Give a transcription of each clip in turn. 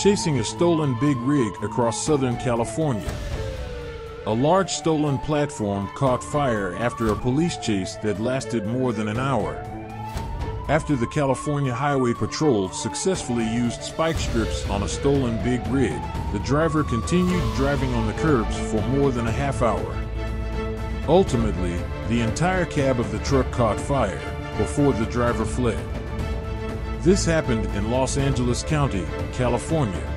chasing a stolen big rig across Southern California. A large stolen platform caught fire after a police chase that lasted more than an hour. After the California Highway Patrol successfully used spike strips on a stolen big rig, the driver continued driving on the curbs for more than a half hour. Ultimately, the entire cab of the truck caught fire before the driver fled. This happened in Los Angeles County, California.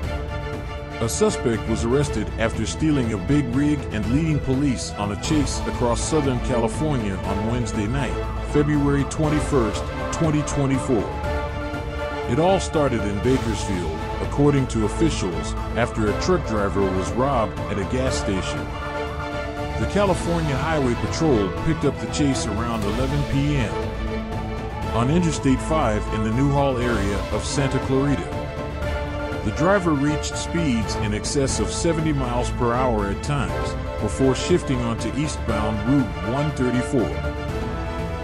A suspect was arrested after stealing a big rig and leading police on a chase across Southern California on Wednesday night, February 21st, 2024. It all started in Bakersfield, according to officials, after a truck driver was robbed at a gas station. The California Highway Patrol picked up the chase around 11 p.m. on Interstate 5 in the Newhall area of Santa Clarita. The driver reached speeds in excess of 70 miles per hour at times, before shifting onto eastbound Route 134.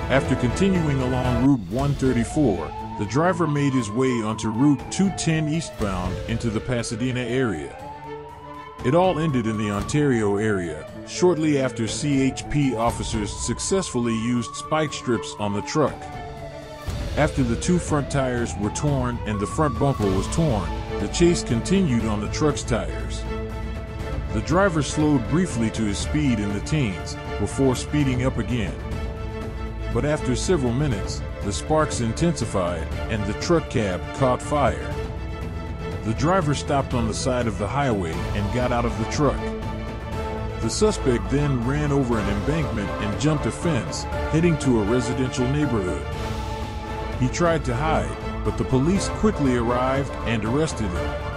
After continuing along Route 134, the driver made his way onto Route 210 eastbound into the Pasadena area. It all ended in the Ontario area, shortly after CHP officers successfully used spike strips on the truck. After the two front tires were torn and the front bumper was torn, the chase continued on the truck's tires. The driver slowed briefly to his speed in the teens, before speeding up again. But after several minutes, the sparks intensified and the truck cab caught fire. The driver stopped on the side of the highway and got out of the truck. The suspect then ran over an embankment and jumped a fence, heading to a residential neighborhood. He tried to hide, but the police quickly arrived and arrested him.